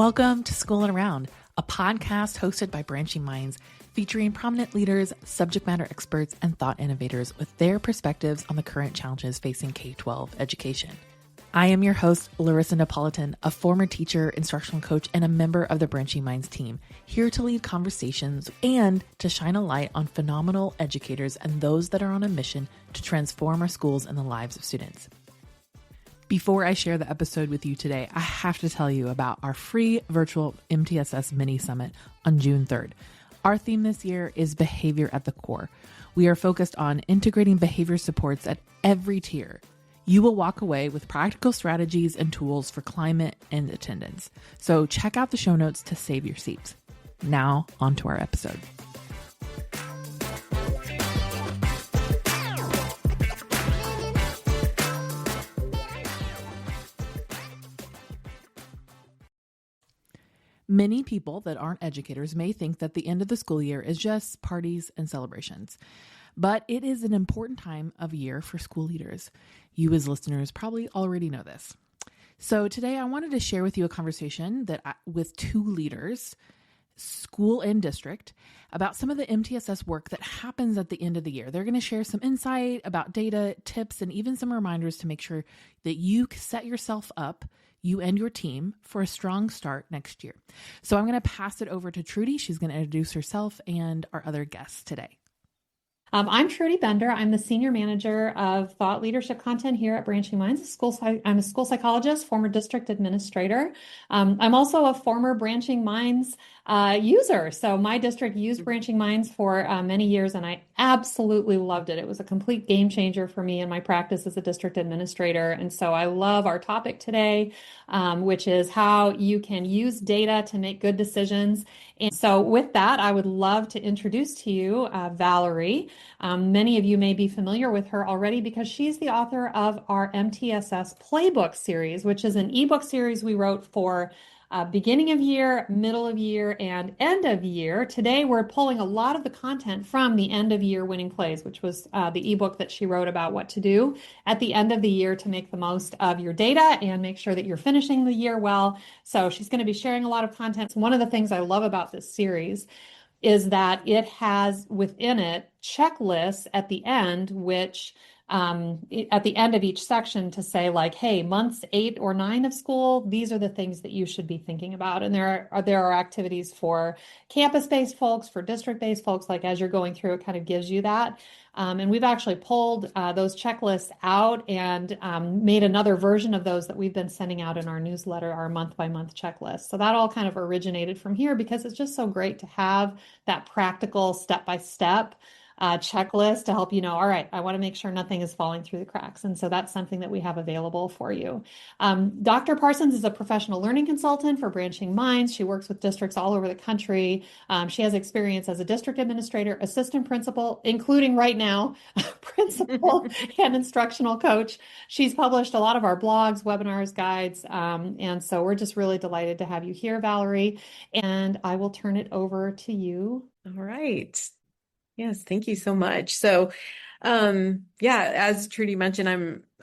Welcome to School and Around, a podcast hosted by Branching Minds, featuring prominent leaders, subject matter experts, and thought innovators with their perspectives on the current challenges facing K-12 education. I am your host, Larissa Napolitan, a former teacher, instructional coach, and a member of the Branching Minds team, here to lead conversations and to shine a light on phenomenal educators and those that are on a mission to transform our schools and the lives of students. Before I share the episode with you today, I have to tell you about our free virtual MTSS mini summit on June 3rd. Our theme this year is Behavior at the Core. We are focused on integrating behavior supports at every tier. You will walk away with practical strategies and tools for climate and attendance. So check out the show notes to save your seats. Now, on to our episode. Many people that aren't educators may think that the end of the school year is just parties and celebrations, but it is an important time of year for school leaders. You as listeners probably already know this. So today I wanted to share with you a conversation with two leaders, school and district, about some of the MTSS work that happens at the end of the year. They're going to share some insight about data, tips, and even some reminders to make sure that you set yourself up, you and your team, for a strong start next year. So I'm going to pass it over to Trudy. She's going to introduce herself and our other guests today. I'm Trudy Bender. I'm the Senior Manager of Thought Leadership Content here at Branching Minds. I'm a school psychologist, former district administrator. I'm also a former Branching Minds user. So my district used Branching Minds for many years, and I absolutely loved it. It was a complete game changer for me in my practice as a district administrator. And so I love our topic today, which is how you can use data to make good decisions. And so with that, I would love to introduce to you Valerie. Many of you may be familiar with her already because she's the author of our MTSS playbook series, which is an ebook series we wrote for beginning of year, middle of year, and end of year. Today, we're pulling a lot of the content from the end of year winning plays, which was the ebook that she wrote about what to do at the end of the year to make the most of your data and make sure that you're finishing the year well. So she's going to be sharing a lot of content. One of the things I love about this series is that it has within it checklists at the end, which at the end of each section to say like, hey, months 8 or 9 of school, these are the things that you should be thinking about. And there are activities for campus-based folks, for district-based folks, like as you're going through, it kind of gives you that. And we've actually pulled those checklists out and made another version of those that we've been sending out in our newsletter, our month-by-month checklist. So that all kind of originated from here because it's just so great to have that practical step-by-step checklist to help you know, all right, I want to make sure nothing is falling through the cracks. And so that's something that we have available for you. Dr. Parsons is a professional learning consultant for Branching Minds. She works with districts all over the country. She has experience as a district administrator, assistant principal, including right now, principal and instructional coach. She's published a lot of our blogs, webinars, guides. And so we're just really delighted to have you here, Valerie. And I will turn it over to you. All right. Yes, thank you so much. So, as Trudy mentioned,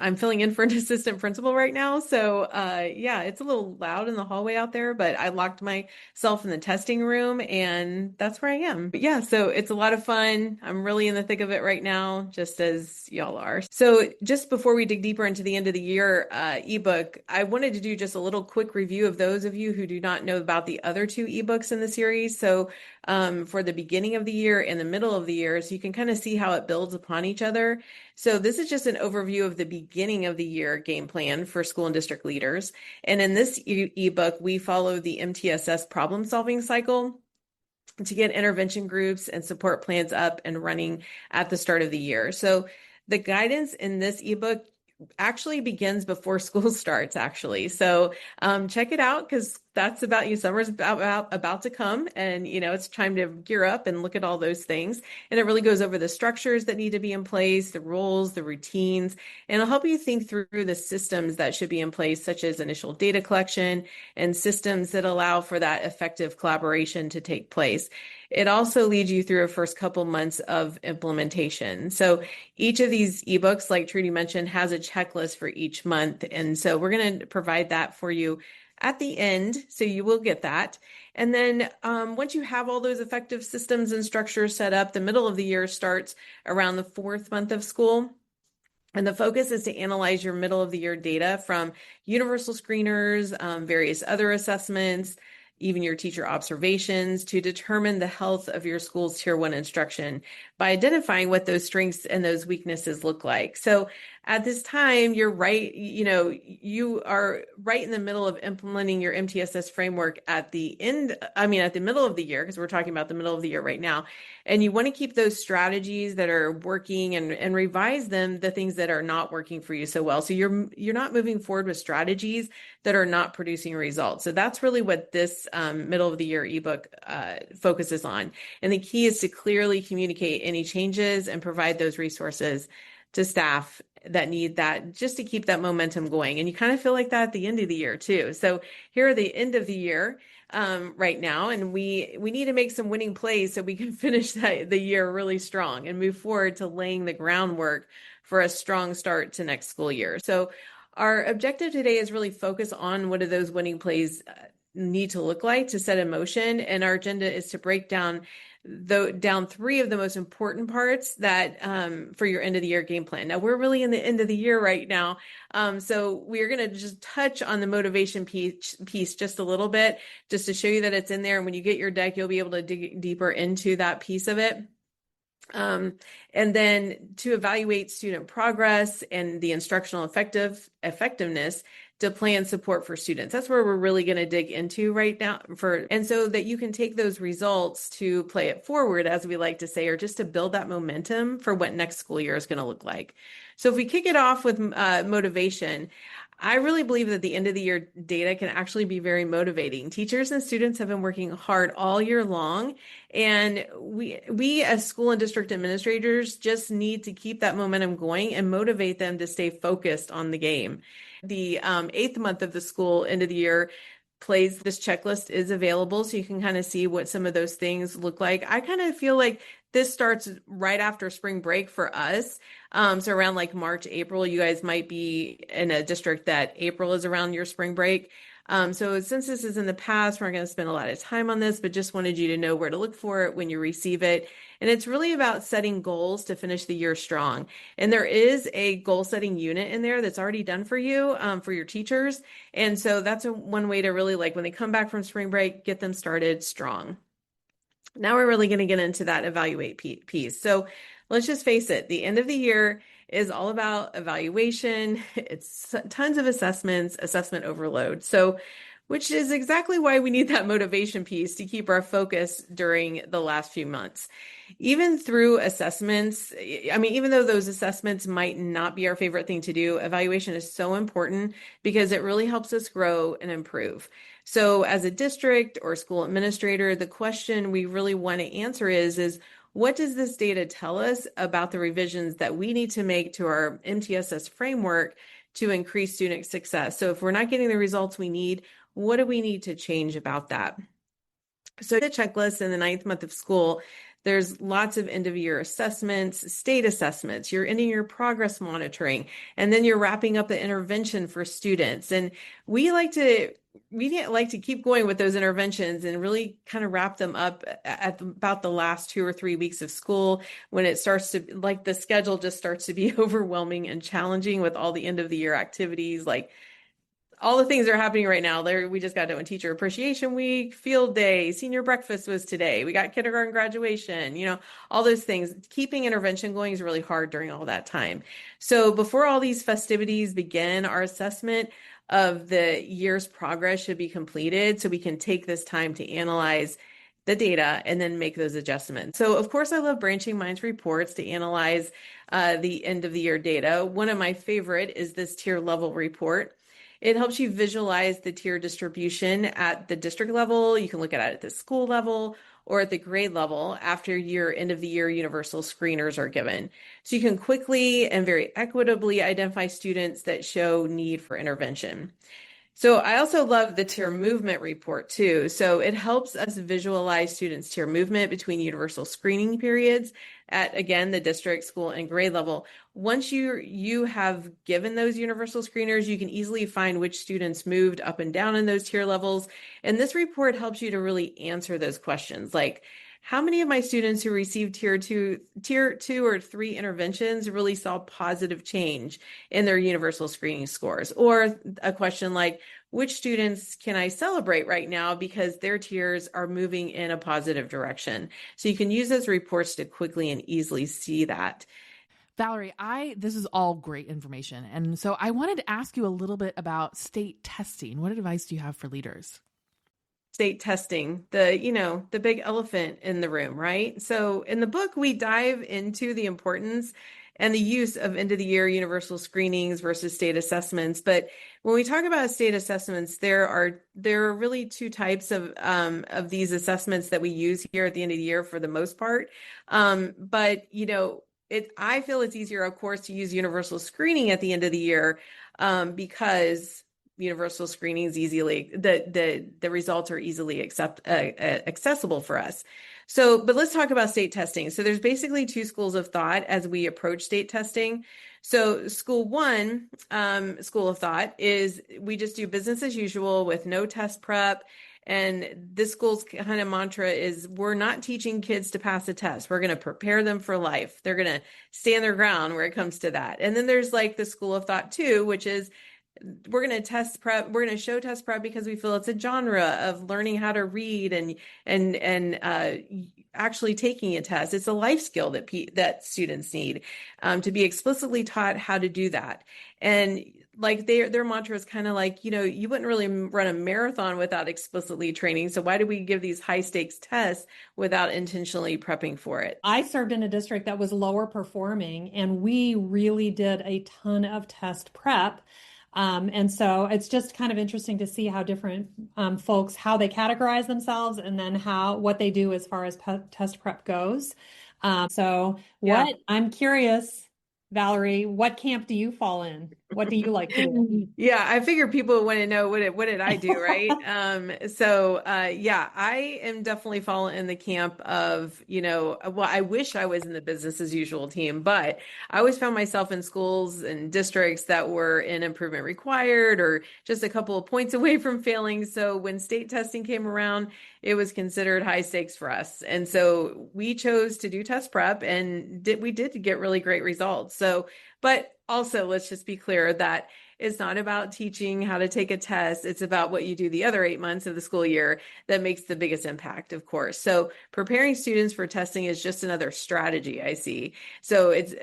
I'm filling in for an assistant principal right now. So, it's a little loud in the hallway out there, but I locked myself in the testing room and that's where I am. But yeah, so it's a lot of fun. I'm really in the thick of it right now, just as y'all are. So just before we dig deeper into the end of the year ebook, I wanted to do just a little quick review of those of you who do not know about the other 2 ebooks in the series. So for the beginning of the year and the middle of the year, so you can kind of see how it builds upon each other. So this is just an overview of the beginning of the year game plan for school and district leaders. And in this ebook, we follow the MTSS problem solving cycle to get intervention groups and support plans up and running at the start of the year. So the guidance in this ebook actually begins before school starts, actually. So check it out because that's about you. Summer's about to come and, it's time to gear up and look at all those things. And it really goes over the structures that need to be in place, the roles, the routines, and it'll help you think through the systems that should be in place, such as initial data collection and systems that allow for that effective collaboration to take place. It also leads you through a first couple months of implementation. So each of these ebooks, like Trudy mentioned, has a checklist for each month. And so we're going to provide that for you at the end, so you will get that. And then once you have all those effective systems and structures set up, the middle of the year starts around the 4th month of school. And the focus is to analyze your middle of the year data from universal screeners, various other assessments, even your teacher observations to determine the health of your school's Tier 1 instruction by identifying what those strengths and those weaknesses look like. So at this time, you're right, you are right in the middle of implementing your MTSS framework at the middle of the year, because we're talking about the middle of the year right now. And you want to keep those strategies that are working and revise them, the things that are not working for you so well. So you're not moving forward with strategies that are not producing results. So that's really what this middle of the year ebook focuses on. And the key is to clearly communicate any changes and provide those resources to staff that need that, just to keep that momentum going. And you kind of feel like that at the end of the year too. So here are the end of the year right now, and we need to make some winning plays so we can finish the year really strong and move forward to laying the groundwork for a strong start to next school year. So our objective today is really focus on what do those winning plays need to look like to set in motion. And our agenda is to break down 3 of the most important parts that for your end of the year game plan. Now we're really in the end of the year right now. So we're going to just touch on the motivation piece just a little bit, just to show you that it's in there. And when you get your deck, you'll be able to dig deeper into that piece of it. And then to evaluate student progress and the instructional effectiveness to plan support for students. That's where we're really going to dig into right now, and so that you can take those results to play it forward, as we like to say, or just to build that momentum for what next school year is going to look like. So if we kick it off with motivation, I really believe that the end of the year data can actually be very motivating. Teachers and students have been working hard all year long, and we as school and district administrators just need to keep that momentum going and motivate them to stay focused on the game. The 8th month of the school end of the year plays, this checklist is available, so you can kind of see what some of those things look like. I kind of feel like this starts right after spring break for us. So around like March, April, you guys might be in a district that April is around your spring break. So since this is in the past, we're not going to spend a lot of time on this, but just wanted you to know where to look for it when you receive it. And it's really about setting goals to finish the year strong. And there is a goal setting unit in there that's already done for you, for your teachers. And so that's one way to really, like, when they come back from spring break, get them started strong. Now we're really going to get into that evaluate piece. So let's just face it, the end of the year is all about evaluation. It's tons of assessments, assessment overload. So, which is exactly why we need that motivation piece to keep our focus during the last few months. Even through assessments, even though those assessments might not be our favorite thing to do, evaluation is so important because it really helps us grow and improve. So as a district or school administrator, the question we really want to answer is what does this data tell us about the revisions that we need to make to our MTSS framework to increase student success? So if we're not getting the results we need, what do we need to change about that? So the checklist in the 9th month of school, there's lots of end of year assessments, state assessments, you're ending your progress monitoring, and then you're wrapping up the intervention for students. And we like to keep going with those interventions and really kind of wrap them up at about the last 2 or 3 weeks of school, when it starts to, like, the schedule just starts to be overwhelming and challenging with all the end of the year activities, like all the things that are happening right now. We just got done with Teacher Appreciation Week, Field Day, Senior Breakfast was today. We got kindergarten graduation, all those things. Keeping intervention going is really hard during all that time. So before all these festivities begin, our assessment of the year's progress should be completed so we can take this time to analyze the data and then make those adjustments. So of course, I love Branching Minds reports to analyze the end of the year data. One of my favorite is this tier level report. It helps you visualize the tier distribution at the district level. You can look at it at the school level or at the grade level after your end of the year universal screeners are given. So you can quickly and very equitably identify students that show need for intervention. So I also love the tier movement report too. So it helps us visualize students' tier movement between universal screening periods. at, again, the district, school, and grade level. Once you have given those universal screeners, you can easily find which students moved up and down in those tier levels. And this report helps you to really answer those questions, like, how many of my students who received tier two or three interventions really saw positive change in their universal screening scores? Or a question like, which students can I celebrate right now because their tiers are moving in a positive direction? So you can use those reports to quickly and easily see that. Valerie, this is all great information. And so I wanted to ask you a little bit about state testing. What advice do you have for leaders? State testing, the big elephant in the room, right? So in the book, we dive into the importance and the use of end of the year universal screenings versus state assessments. But when we talk about state assessments, there are really two types of these assessments that we use here at the end of the year for the most part. But I feel it's easier, of course, to use universal screening at the end of the year because universal screening is the results are easily accessible for us. So, but let's talk about state testing. So there's basically two schools of thought as we approach state testing. So school of thought is we just do business as usual with no test prep. And this school's kind of mantra is we're not teaching kids to pass a test. We're going to prepare them for life. They're going to stand their ground where it comes to that. And then there's like the school of thought too, which is we're going to test prep. We're going to show test prep because we feel it's a genre of learning how to read and actually taking a test. It's a life skill that students need to be explicitly taught how to do that. And like their mantra is kind of like, you wouldn't really run a marathon without explicitly training. So why do we give these high stakes tests without intentionally prepping for it? I served in a district that was lower performing, and we really did a ton of test prep. And so it's just kind of interesting to see how different folks, how they categorize themselves and then what they do as far as test prep goes. I'm curious, Valerie, what camp do you fall in? What do you like to do? Yeah, I figure people want to know what did I do, right? I am definitely falling in the camp of, I wish I was in the business as usual team, but I always found myself in schools and districts that were in improvement required or just a couple of points away from failing. So when state testing came around, it was considered high stakes for us. And so we chose to do test prep and we did get really great results. So, but also let's just be clear that it's not about teaching how to take a test. It's about what you do the other 8 months of the school year that makes the biggest impact, of course. So preparing students for testing is just another strategy I see. So it's,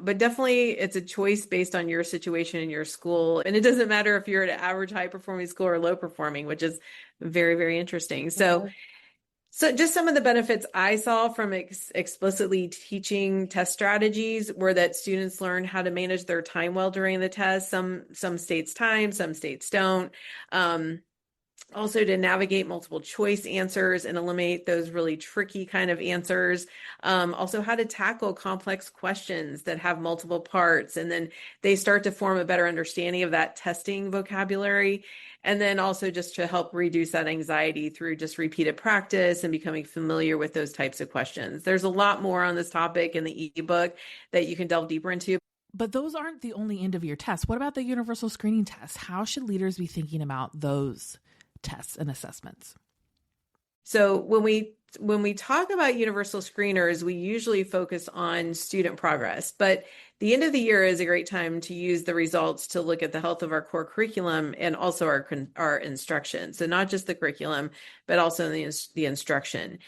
but definitely it's a choice based on your situation in your school. And it doesn't matter if you're at an average high performing school or low performing, which is very, very interesting. So just some of the benefits I saw from explicitly teaching test strategies were that students learn how to manage their time well during the test. Some states time, some states don't. Also to navigate multiple choice answers and eliminate those really tricky kind of answers. Also how to tackle complex questions that have multiple parts. And then they start to form a better understanding of that testing vocabulary. And then also just to help reduce that anxiety through just repeated practice and becoming familiar with those types of questions. There's a lot more on this topic in the ebook that you can delve deeper into. But those aren't the only end of year tests. What about the universal screening tests? How should leaders be thinking about those tests and assessments? So when we talk about universal screeners, we usually focus on student progress, but the end of the year is a great time to use the results to look at the health of our core curriculum and also our instruction. So not just the curriculum, but also the instruction.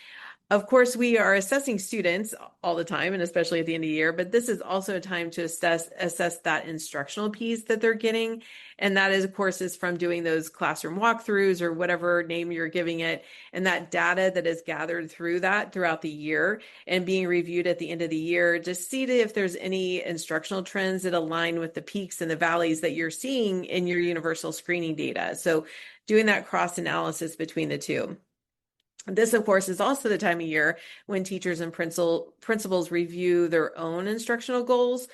Of course, we are assessing students all the time, and especially at the end of the year, but this is also a time to assess that instructional piece that they're getting. And that is, of course, is from doing those classroom walkthroughs or whatever name you're giving it. And that data that is gathered throughout the year and being reviewed at the end of the year, just see if there's any instructional trends that align with the peaks and the valleys that you're seeing in your universal screening data. So doing that cross analysis between the two. This, of course, is also the time of year when teachers and principals review their own instructional goals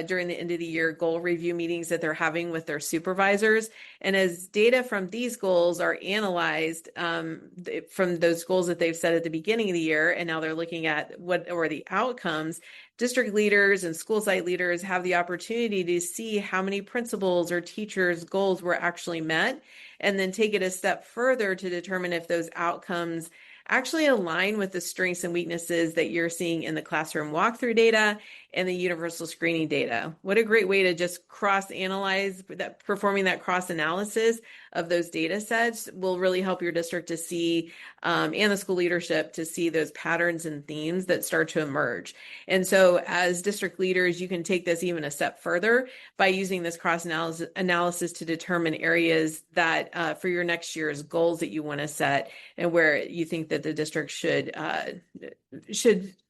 during the end of the year goal review meetings that they're having with their supervisors. And as data from these goals are analyzed from those goals that they've set at the beginning of the year, and now they're looking at what are the outcomes, district leaders and school site leaders have the opportunity to see how many principals or teachers' goals were actually met, and then take it a step further to determine if those outcomes actually align with the strengths and weaknesses that you're seeing in the classroom walkthrough data and the universal screening data. What a great way to just cross-analyze that, performing that cross-analysis of those data sets will really help your district to see, and the school leadership to see those patterns and themes that start to emerge. And so as district leaders, you can take this even a step further by using this cross-analysis to determine areas that for your next year's goals that you want to set and where you think that the district should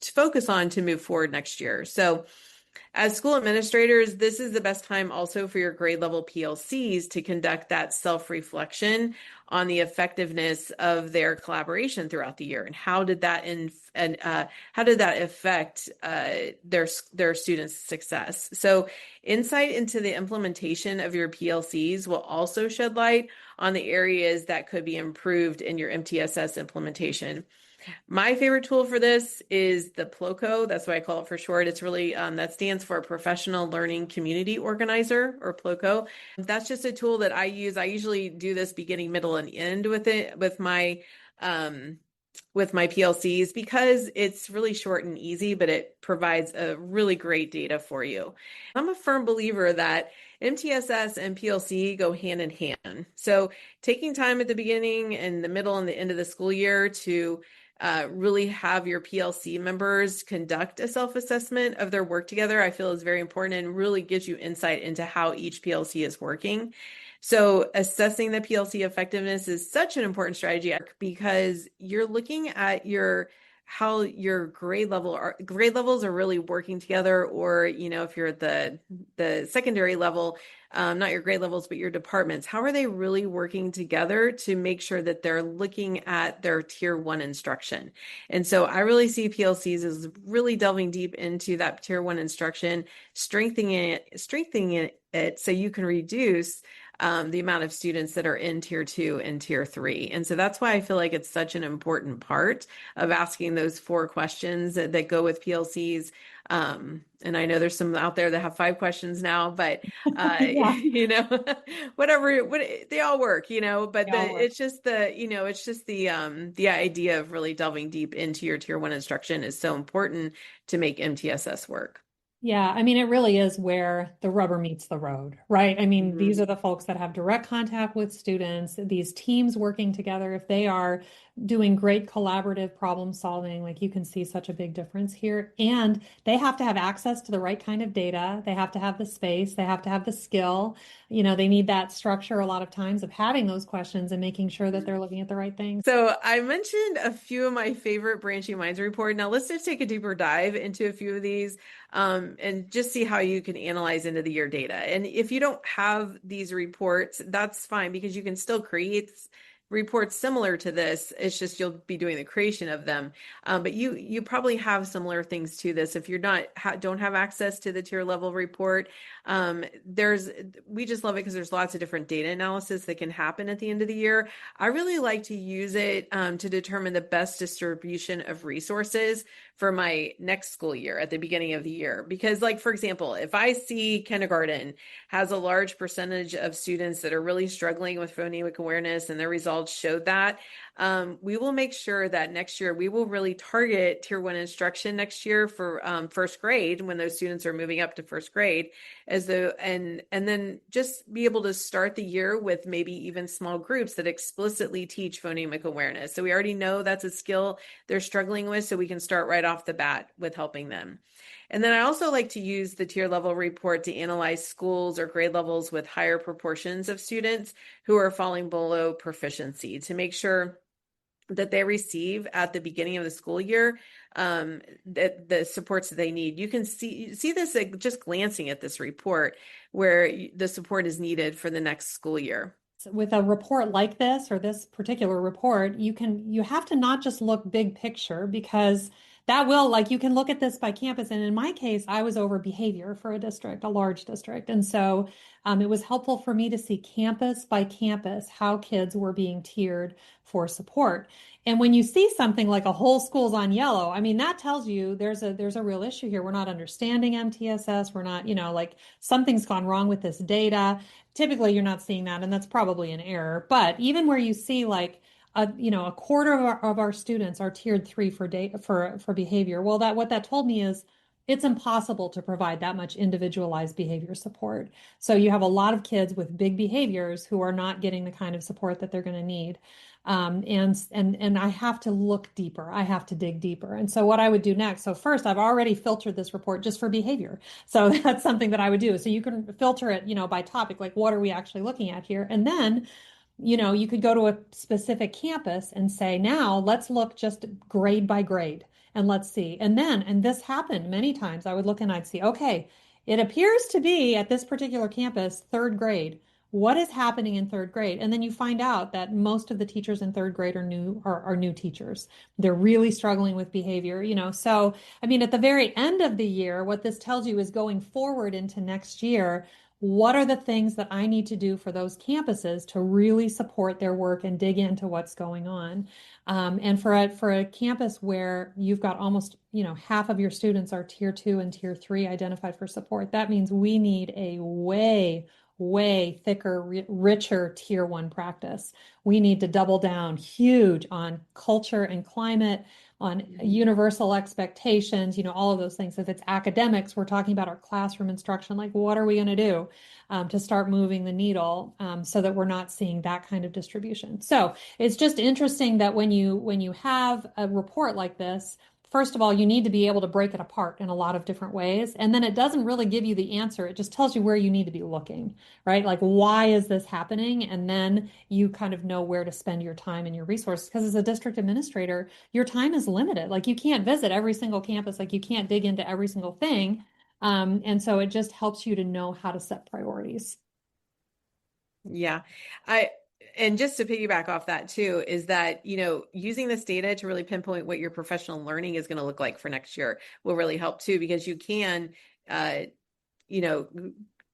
focus on to move forward next year. So as school administrators, this is the best time also for your grade level PLCs to conduct that self-reflection on the effectiveness of their collaboration throughout the year, and how did that affect their students' success. So insight into the implementation of your PLCs will also shed light on the areas that could be improved in your MTSS implementation. My favorite tool for this is the PLOCO. That's what I call it for short. It's really, that stands for Professional Learning Community Organizer, or PLOCO. That's just a tool that I use. I usually do this beginning, middle, and end with it, with my PLCs, because it's really short and easy, but it provides a really great data for you. I'm a firm believer that MTSS and PLC go hand in hand. So taking time at the beginning and the middle and the end of the school year to really have your PLC members conduct a self-assessment of their work together, I feel is very important, and really gives you insight into how each PLC is working. So assessing the PLC effectiveness is such an important strategy, because you're looking at how your grade levels are really working together, or if you're at the secondary level, not your grade levels but your departments, how are they really working together to make sure that they're looking at their tier 1 instruction. And so I really see PLCs as really delving deep into that tier 1 instruction, strengthening it so you can reduce the amount of students that are in tier 2 and tier 3. And so that's why I feel like it's such an important part of asking those 4 questions that go with PLCs. And I know there's some out there that have 5 questions now, but whatever, they all work, but it's just the idea of really delving deep into your tier 1 instruction is so important to make MTSS work. Yeah, I mean, it really is where the rubber meets the road, right? I mean, these are the folks that have direct contact with students, these teams working together. If they are doing great collaborative problem solving, like, you can see such a big difference here. And they have to have access to the right kind of data. They have to have the space. They have to have the skill. They need that structure a lot of times of having those questions and making sure that they're looking at the right things. So I mentioned a few of my favorite Branching Minds report. Now let's just take a deeper dive into a few of these. And just see how you can analyze end of the year data. And if you don't have these reports, that's fine, because you can still create reports similar to this. It's just you'll be doing the creation of them. But you probably have similar things to this. If you're don't have access to the tier level report, we just love it because there's lots of different data analysis that can happen at the end of the year. I really like to use it to determine the best distribution of resources for my next school year at the beginning of the year. Because, like, for example, if I see kindergarten has a large percentage of students that are really struggling with phonemic awareness and their results showed that, we will make sure that next year we will really target tier 1 instruction next year for first grade, when those students are moving up to first grade, and then just be able to start the year with maybe even small groups that explicitly teach phonemic awareness. So we already know that's a skill they're struggling with, so we can start right off the bat with helping them. And then I also like to use the tier level report to analyze schools or grade levels with higher proportions of students who are falling below proficiency, to make sure that they receive at the beginning of the school year the supports that they need. You can see this just glancing at this report, where the support is needed for the next school year. With a report like this, or this particular report, you have to not just look big picture, because that will, like, you can look at this by campus. And in my case, I was over behavior for a district, a large district. And so it was helpful for me to see campus by campus how kids were being tiered for support. And when you see something like a whole school's on yellow, I mean, that tells you there's a real issue here. We're not understanding MTSS. We're not, like something's gone wrong with this data. Typically, you're not seeing that, and that's probably an error. But even where you see like a quarter of our students are tiered 3 for behavior. Well, what that told me is it's impossible to provide that much individualized behavior support. So you have a lot of kids with big behaviors who are not getting the kind of support that they're going to need. And I have to look deeper. I have to dig deeper. And so what I would do next, so first I've already filtered this report just for behavior. So that's something that I would do. So you can filter it, by topic, like what are we actually looking at here? And then you could go to a specific campus and say, now let's look just grade by grade and let's see. And this happened many times. I would look and I'd see, okay, it appears to be at this particular campus, third grade. What is happening in third grade? And then you find out that most of the teachers in third grade are new teachers. They're really struggling with behavior, So, I mean, at the very end of the year, what this tells you is going forward into next year, what are the things that I need to do for those campuses to really support their work and dig into what's going on? And for a campus where you've got almost, half of your students are tier 2 and tier 3 identified for support, that means we need a way thicker, richer tier 1 practice. We need to double down huge on culture and climate, on universal expectations, all of those things. If it's academics, we're talking about our classroom instruction, like what are we going to do to start moving the needle so that we're not seeing that kind of distribution. So it's just interesting that when you have a report like this, first of all, you need to be able to break it apart in a lot of different ways. And then it doesn't really give you the answer. It just tells you where you need to be looking, right? Like, why is this happening? And then you kind of know where to spend your time and your resources. Because as a district administrator, your time is limited. Like, you can't visit every single campus. Like, you can't dig into every single thing. And so it just helps you to know how to set priorities. Yeah. And just to piggyback off that too, is that, using this data to really pinpoint what your professional learning is going to look like for next year will really help too, because you can,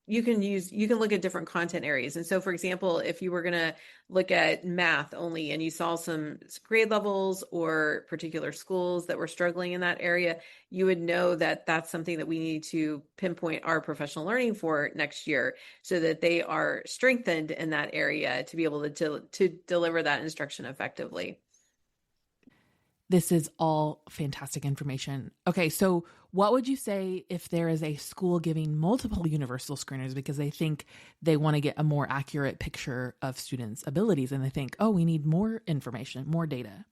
you can look at different content areas. And so, for example, if you were going to look at math only and you saw some grade levels or particular schools that were struggling in that area, you would know that that's something that we need to pinpoint our professional learning for next year so that they are strengthened in that area to be able to deliver that instruction effectively. This is all fantastic information. Okay, so what would you say if there is a school giving multiple universal screeners because they think they want to get a more accurate picture of students' abilities and they think, oh, we need more information, more data?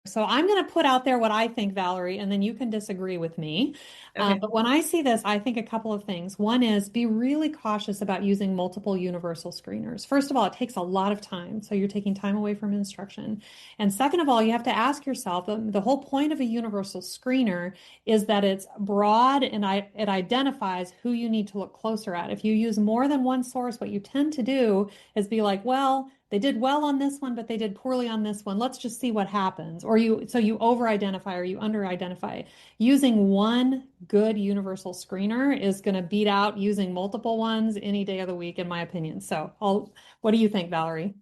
So I'm going to put out there what I think, Valerie, and then you can disagree with me. Okay. But when I see this, I think a couple of things. One is be really cautious about using multiple universal screeners. First of all, it takes a lot of time. So you're taking time away from instruction. And second of all, you have to ask yourself, the whole point of a universal screener is that it's broad and it identifies who you need to look closer at. If you use more than one source, what you tend to do is be like, well, they did well on this one, but they did poorly on this one. Let's just see what happens. Or you over-identify or you under-identify. Using one good universal screener is going to beat out using multiple ones any day of the week, in my opinion. So what do you think, Valerie?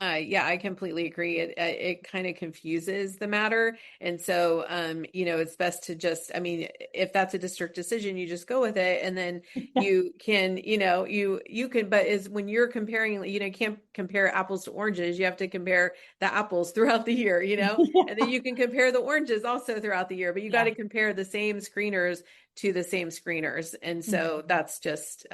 Yeah, I completely agree. It kind of confuses the matter. And so, it's best to just, if that's a district decision, you just go with it. And then you can, you can, but when you're comparing, you can't compare apples to oranges. You have to compare the apples throughout the year, and then you can compare the oranges also throughout the year, but you got to compare the same screeners to the same screeners. And so that's just,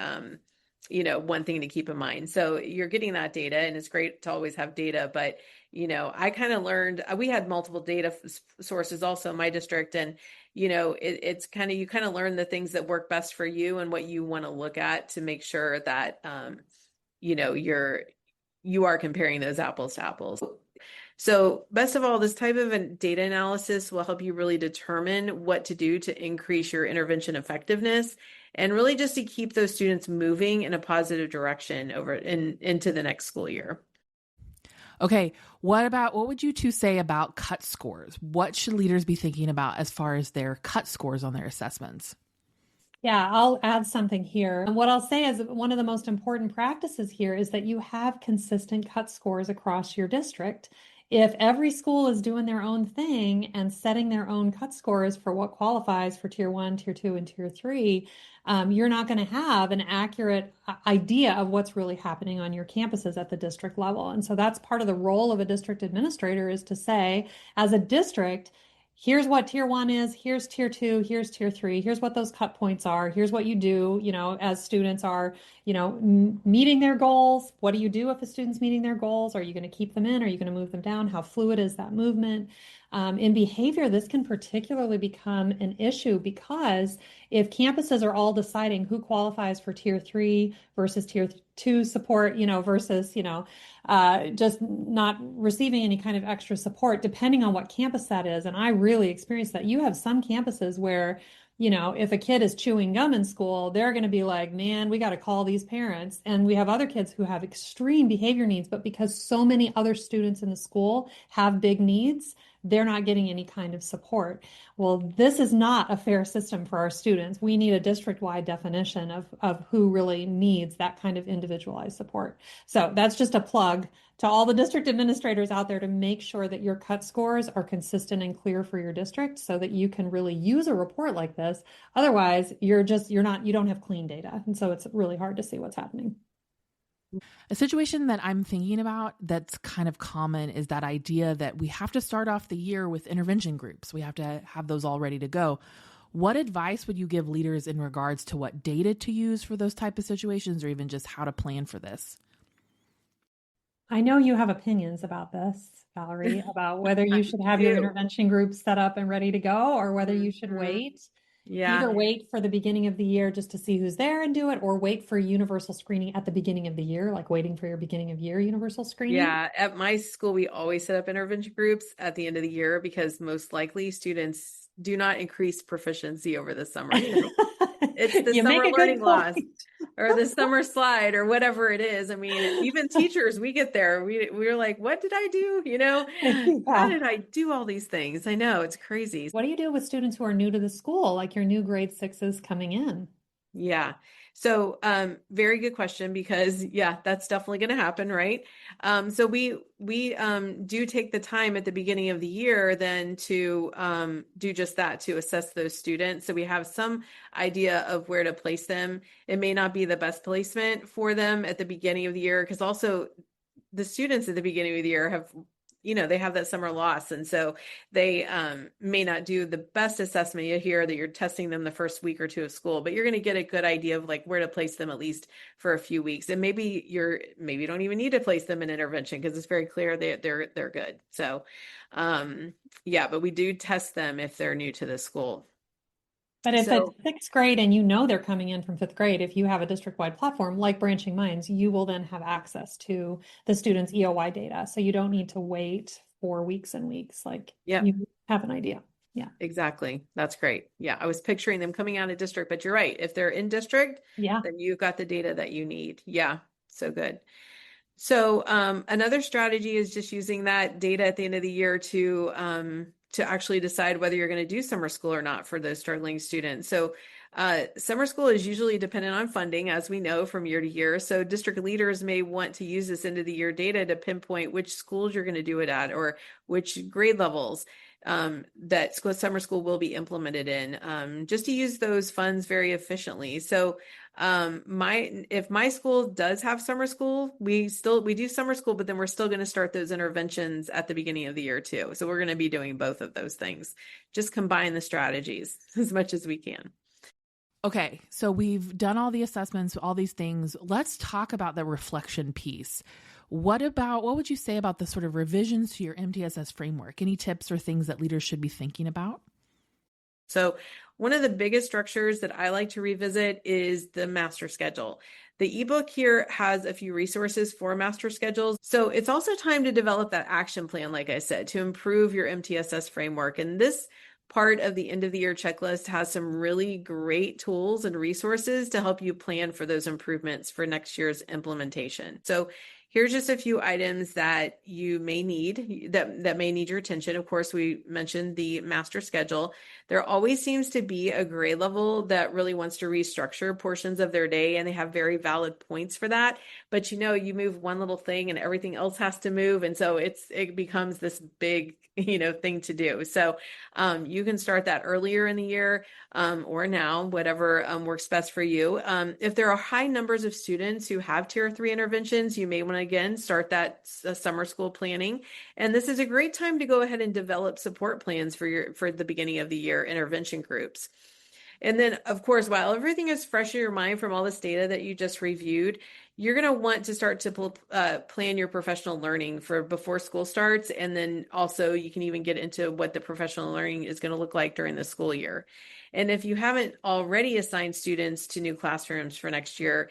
one thing to keep in mind. So you're getting that data, and it's great to always have data, but, I kind of learned, we had multiple data sources also in my district, and, it's kind of, you kind of learn the things that work best for you and what you want to look at to make sure that, you are comparing those apples to apples. So best of all, this type of data analysis will help you really determine what to do to increase your intervention effectiveness and really just to keep those students moving in a positive direction into the next school year. Okay, what would you two say about cut scores? What should leaders be thinking about as far as their cut scores on their assessments? Yeah, I'll add something here. And what I'll say is one of the most important practices here is that you have consistent cut scores across your district. If every school is doing their own thing and setting their own cut scores for what qualifies for tier one, tier two, and tier three, you're not going to have an accurate idea of what's really happening on your campuses at the district level. And so that's part of the role of a district administrator is to say, as a district, here's what tier one is, here's tier two, here's tier three, here's what those cut points are, here's what you do, as students are, meeting their goals. What do you do if a student's meeting their goals? Are you going to keep them in? Are you going to move them down? How fluid is that movement? In behavior, this can particularly become an issue because if campuses are all deciding who qualifies for tier three versus tier two support, versus, just not receiving any kind of extra support, depending on what campus that is. And I really experienced that. You have some campuses where, if a kid is chewing gum in school, they're going to be like, man, we got to call these parents. And we have other kids who have extreme behavior needs, but because so many other students in the school have big needs, they're not getting any kind of support. Well, this is not a fair system for our students. We need a district-wide definition of who really needs that kind of individualized support. So that's just a plug to all the district administrators out there to make sure that your cut scores are consistent and clear for your district so that you can really use a report like this. Otherwise, you don't have clean data. And so it's really hard to see what's happening. A situation that I'm thinking about that's kind of common is that idea that we have to start off the year with intervention groups. We have to have those all ready to go. What advice would you give leaders in regards to what data to use for those type of situations, or even just how to plan for this? I know you have opinions about this, Valerie, about whether you should have your intervention groups set up and ready to go, or whether you should wait. Yeah. Either wait for the beginning of the year just to see who's there and do it, or wait for universal screening at the beginning of the year, like waiting for your beginning of year universal screening. Yeah. At my school, we always set up intervention groups at the end of the year because most likely students do not increase proficiency over the summer. It's the summer learning loss or the summer slide or whatever it is. I mean, even teachers, we get there. We're like, what did I do? How did I do all these things? I know, it's crazy. What do you do with students who are new to the school, like your new grade sixes coming in? Yeah. So, very good question because that's definitely going to happen, right? So we do take the time at the beginning of the year then to do just that, to assess those students. So we have some idea of where to place them. It may not be the best placement for them at the beginning of the year because also the students at the beginning of the year have they have that summer loss. And so they may not do the best assessment. You hear that you're testing them the first week or two of school, but you're going to get a good idea of like where to place them at least for a few weeks. And maybe you don't even need to place them in intervention because it's very clear they're good. So but we do test them if they're new to the school. But if it's sixth grade and they're coming in from fifth grade, if you have a district-wide platform like Branching Minds, you will then have access to the students' EOY data. So you don't need to wait 4 weeks and weeks. You have an idea. Yeah, exactly. That's great. Yeah, I was picturing them coming out of district, but you're right. If they're in district, then you've got the data that you need. Yeah, so good. So another strategy is just using that data at the end of the year to actually decide whether you're going to do summer school or not for those struggling students. So summer school is usually dependent on funding, as we know from year to year. So district leaders may want to use this end of the year data to pinpoint which schools you're going to do it at or which grade levels that summer school will be implemented in, just to use those funds very efficiently. So if my school does have summer school, we do summer school, but then we're still going to start those interventions at the beginning of the year too. So we're going to be doing both of those things, just combine the strategies as much as we can. Okay, so we've done all the assessments, all these things. Let's talk about the reflection piece. What would you say about the sort of revisions to your MTSS framework? Any tips or things that leaders should be thinking about? So one of the biggest structures that I like to revisit is the master schedule. The ebook here has a few resources for master schedules. So it's also time to develop that action plan, like I said, to improve your MTSS framework. And this part of the end of the year checklist has some really great tools and resources to help you plan for those improvements for next year's implementation. So Here's just a few items that you may need that may need your attention. Of course, we mentioned the master schedule. There always seems to be a grade level that really wants to restructure portions of their day, and they have very valid points for that. But you move one little thing and everything else has to move. And so it becomes this big, thing to do. So you can start that earlier in the year or now, whatever works best for you. If there are high numbers of students who have tier 3 interventions, you may want to again start that summer school planning. And this is a great time to go ahead and develop support plans for the beginning of the year intervention groups. And then, of course, while everything is fresh in your mind from all this data that you just reviewed, you're going to want to start to plan your professional learning for before school starts. And then also you can even get into what the professional learning is going to look like during the school year. And if you haven't already assigned students to new classrooms for next year,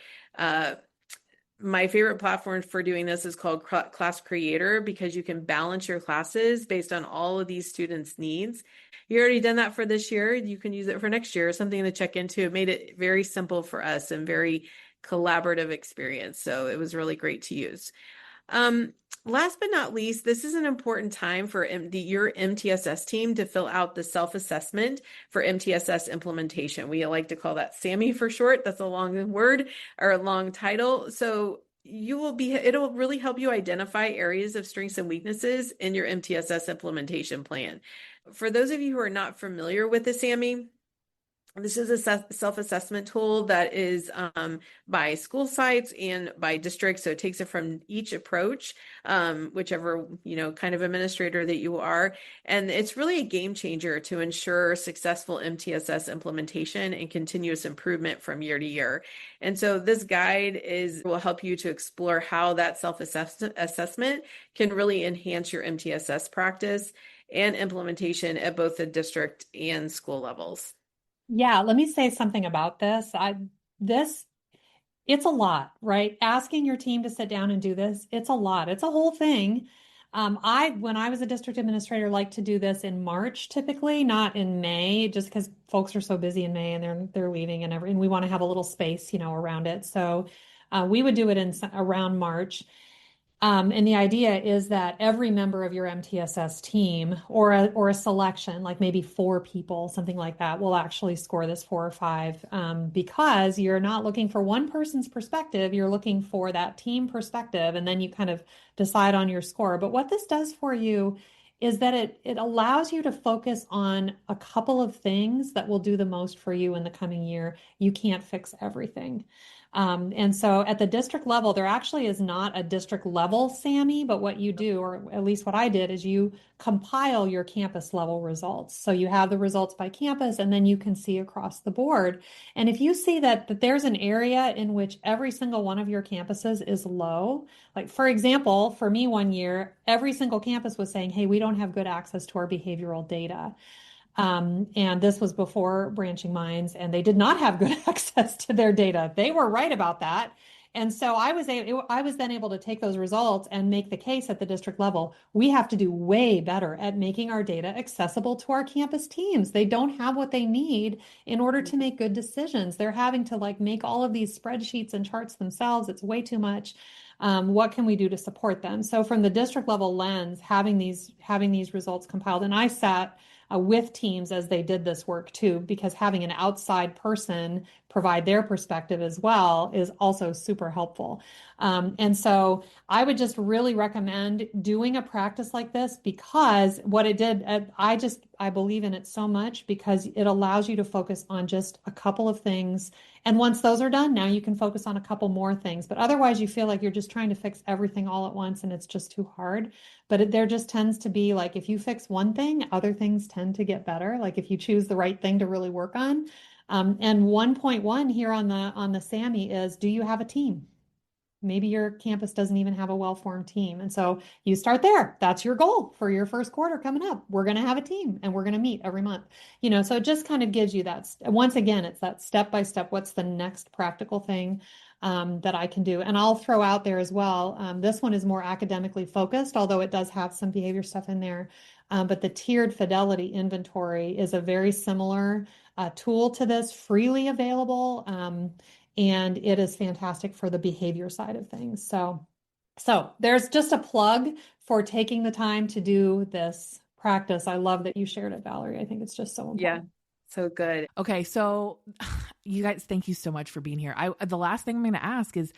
my favorite platform for doing this is called Class Creator, because you can balance your classes based on all of these students' needs. You already done that for this year. You can use it for next year. Something to check into. It made it very simple for us and very collaborative experience. So it was really great to use. Last but not least, this is an important time for your MTSS team to fill out the self-assessment for MTSS implementation. We like to call that SAMI for short. That's a long word or a long title. So it'll really help you identify areas of strengths and weaknesses in your MTSS implementation plan. For those of you who are not familiar with the SAMI, this is a self-assessment tool that is by school sites and by districts. So it takes it from each approach, whichever, kind of administrator that you are. And it's really a game changer to ensure successful MTSS implementation and continuous improvement from year to year. And so this guide will help you to explore how that self-assessment can really enhance your MTSS practice and implementation at both the district and school levels. Yeah, let me say something about this. It's a lot, right? Asking your team to sit down and do this, it's a lot. It's a whole thing. When I was a district administrator, liked to do this in March, typically, not in May, just because folks are so busy in May and they're leaving and we want to have a little space, around it. So we would do it around March. And the idea is that every member of your MTSS team or a selection, like maybe 4 people, something like that, will actually score this 4 or 5 because you're not looking for one person's perspective, you're looking for that team perspective, and then you kind of decide on your score. But what this does for you is that it allows you to focus on a couple of things that will do the most for you in the coming year. You can't fix everything. And so at the district level, there actually is not a district level SAMI, but what you do, or at least what I did, is you compile your campus level results. So you have the results by campus, and then you can see across the board. And if you see that there's an area in which every single one of your campuses is low, like for example, for me one year, every single campus was saying, hey, we don't have good access to our behavioral data. And this was before Branching Minds, and they did not have good access to their data. They were right about that. And so I was then able to take those results and make the case at the district level. We have to do way better at making our data accessible to our campus teams. They don't have what they need in order to make good decisions. They're having to make all of these spreadsheets and charts themselves. It's way too much. What can we do to support them? So from the district level lens, having these results compiled, and I sat with teams as they did this work too, because having an outside person provide their perspective as well is also super helpful. And so I would just really recommend doing a practice like this, because what it did, I believe in it so much because it allows you to focus on just a couple of things. And once those are done, now you can focus on a couple more things. But otherwise you feel like you're just trying to fix everything all at once and it's just too hard. But there just tends to be if you fix one thing, other things tend to get better. Like if you choose the right thing to really work on. And 1.1 here on the SAMI is, do you have a team? Maybe your campus doesn't even have a well-formed team. And so you start there. That's your goal for your first quarter coming up. We're going to have a team and we're going to meet every month. So it just kind of gives you that. Once again, it's that step-by-step, what's the next practical thing that I can do. And I'll throw out there as well. This one is more academically focused, although it does have some behavior stuff in there. But the tiered fidelity inventory is a very similar tool to this, freely available. And it is fantastic for the behavior side of things. So So there's just a plug for taking the time to do this practice. I love that you shared it, Valerie. I think it's just so important. Yeah, so good. Okay, so you guys, thank you so much for being here. The last thing I'm going to ask is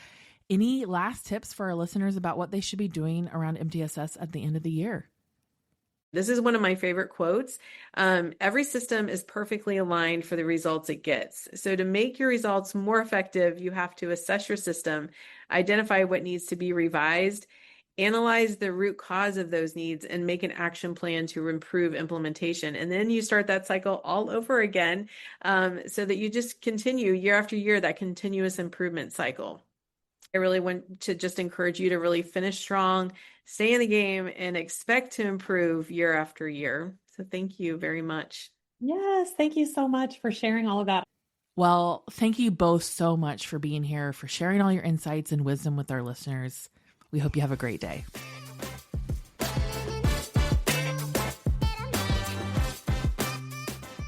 any last tips for our listeners about what they should be doing around MTSS at the end of the year? This is one of my favorite quotes. Every system is perfectly aligned for the results it gets. So to make your results more effective, you have to assess your system, identify what needs to be revised, analyze the root cause of those needs, and make an action plan to improve implementation. And then you start that cycle all over again, so that you just continue year after year, that continuous improvement cycle. I really want to just encourage you to really finish strong, stay in the game, and expect to improve year after year. So thank you very much. Yes, thank you so much for sharing all of that. Well, thank you both so much for being here, for sharing all your insights and wisdom with our listeners. We hope you have a great day.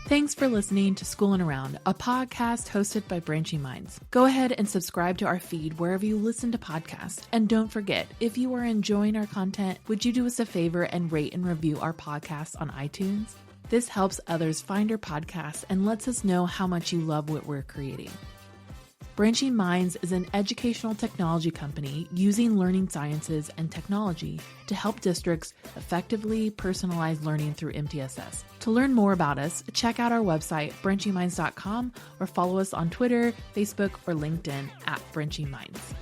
Thanks for listening to Schoolin' Around, a podcast hosted by Branching Minds. Go ahead and subscribe to our feed wherever you listen to podcasts. And don't forget, if you are enjoying our content, would you do us a favor and rate and review our podcast on iTunes? This helps others find our podcast and lets us know how much you love what we're creating. Branching Minds is an educational technology company using learning sciences and technology to help districts effectively personalize learning through MTSS. To learn more about us, check out our website, branchingminds.com, or follow us on Twitter, Facebook, or LinkedIn at Branching Minds.